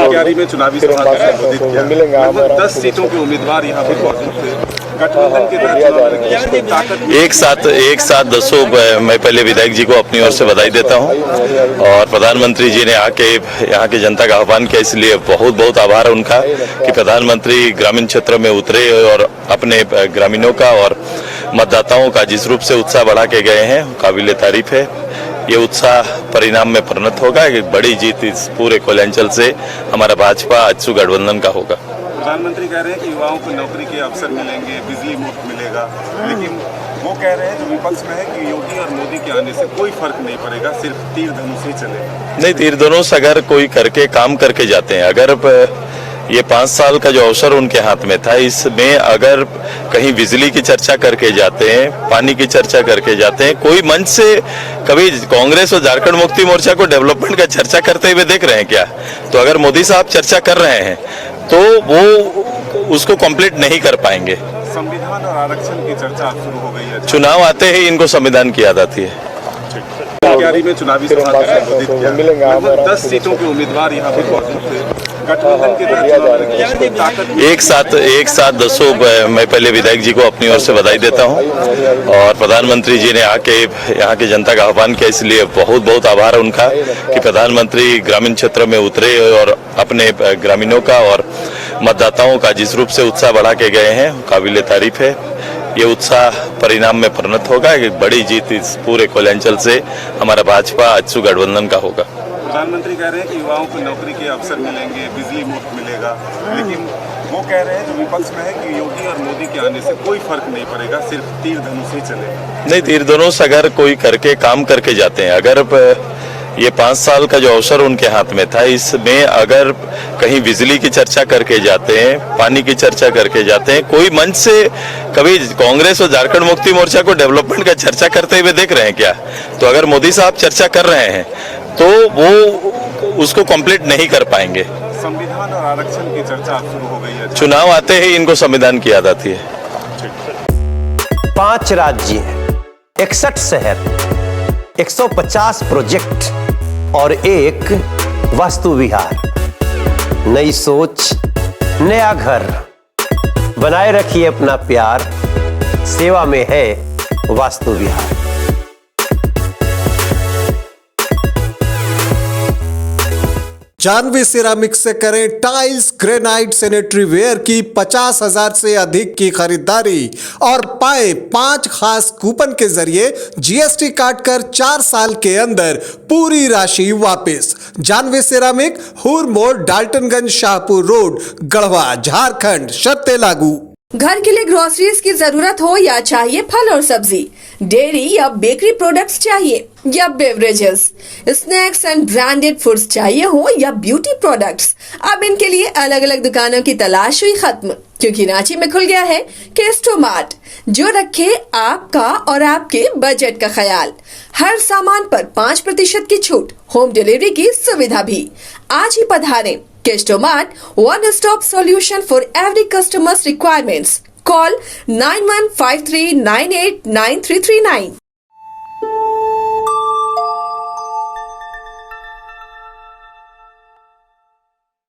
तैयारी में चुनावी सभा को संबोधित किया। लगभग 10 सीटों के उम्मीदवार यहाँ पर मौजूद थे। गठबंधन के तहत एक साथ दसों मैं पहले विधायक जी को अपनी ओर से बधाई देता हूँ और प्रधानमंत्री जी ने आके यहाँ की जनता का आह्वान किया, इसलिए बहुत बहुत आभार है उनका कि प्रधानमंत्री ग्रामीण क्षेत्र में उतरे और अपने ग्रामीणों का और मतदाताओं का जिस रूप से उत्साह बढ़ा के गए हैं, काबिले तारीफ है। ये उत्साह परिणाम में परिणत होगा। एक बड़ी जीत इस पूरे कोयलांचल से हमारा भाजपा आजसू गठबंधन का होगा। प्रधानमंत्री कह रहे हैं कि युवाओं को नौकरी के अवसर मिलेंगे, बिजली मुफ्त मिलेगा, लेकिन वो कह रहे हैं जो विपक्ष में है कि योगी और मोदी के आने से कोई फर्क नहीं पड़ेगा, सिर्फ तीर धनुष ही चलेगा। नहीं, तीर धनुष अगर कोई करके काम करके जाते हैं, अगर ये 5 साल का जो अवसर उनके हाथ में था, इसमें अगर कहीं बिजली की चर्चा करके जाते हैं, पानी की चर्चा करके जाते हैं, कोई मंच से कभी कांग्रेस और झारखंड मुक्ति मोर्चा को डेवलपमेंट का चर्चा करते हुए देख रहे हैं क्या? तो अगर मोदी साहब चर्चा कर रहे हैं तो वो उसको कंप्लीट नहीं कर पाएंगे। संविधान और आरक्षण की चर्चा शुरू हो गई है। चुनाव आते ही इनको संविधान की याद आती है। तैयारी में चुनावी सभा को संबोधित किया। लगभग 10 सीटों के उम्मीदवार यहाँ पर मौजूद थे। गठबंधन के तहत एक साथ दसों मैं पहले विधायक जी को अपनी ओर से बधाई देता हूँ और प्रधानमंत्री जी ने आके यहाँ की जनता का आह्वान किया, इसलिए बहुत बहुत आभार है उनका कि प्रधानमंत्री ग्रामीण क्षेत्र में उतरे और अपने ग्रामीणों का और मतदाताओं का जिस रूप से उत्साह बढ़ा के गए हैं, काबिले तारीफ है। ये उत्साह परिणाम में परिणत होगा। एक बड़ी जीत इस पूरे कोयलांचल से हमारा भाजपा आजसू गठबंधन का होगा। प्रधानमंत्री कह रहे हैं कि युवाओं को नौकरी के अवसर मिलेंगे, बिजली मुफ्त मिलेगा, लेकिन वो कह रहे हैं जो विपक्ष में है कि योगी और मोदी के आने से कोई फर्क नहीं पड़ेगा, सिर्फ तीर धनुष ही चलेगा। नहीं, तीर धनुष अगर कोई करके काम करके जाते हैं, अगर ये 5 साल का जो अवसर उनके हाथ में था, इसमें अगर कहीं बिजली की चर्चा करके जाते हैं, पानी की चर्चा करके जाते हैं, कोई मंच से कभी कांग्रेस और झारखंड मुक्ति मोर्चा को डेवलपमेंट का चर्चा करते हुए देख रहे हैं क्या? तो अगर मोदी साहब चर्चा कर रहे हैं तो वो उसको कंप्लीट नहीं कर पाएंगे। संविधान और आरक्षण की चर्चा शुरू हो गई है। चुनाव आते ही इनको संविधान की याद आती है। 5 राज्य, 61 शहर, 150 प्रोजेक्ट और एक वास्तु विहार। नई सोच, नया घर। बनाए रखिए अपना प्यार, सेवा में है वास्तु विहार। जानवी सिरामिक्स से करें टाइल्स, ग्रेनाइट, सैनिटरी वेयर की 50,000 से अधिक की खरीदारी और पाए 5 खास कूपन के जरिए जीएसटी काटकर 4 साल के अंदर पूरी राशि वापस। जानवी सिरामिक, हुर मोड़, डाल्टनगंज, शाहपुर रोड, गढ़वा, झारखंड। शर्तें लागू। घर के लिए ग्रोसरीज की जरूरत हो या चाहिए फल और सब्जी, डेयरी या बेकरी प्रोडक्ट्स चाहिए या beverages, snacks and branded foods चाहिए हो या ब्यूटी प्रोडक्ट्स, अब इनके लिए अलग अलग दुकानों की तलाश हुई खत्म, क्योंकि रांची में खुल गया है केस्टोमार्ट, जो रखे आपका और आपके बजट का ख्याल। हर सामान पर 5% की छूट, होम डिलीवरी की सुविधा भी। आज ही पधारें। केस्टोमार्ट, one stop solution for every customer's requirements. Call 9153989339.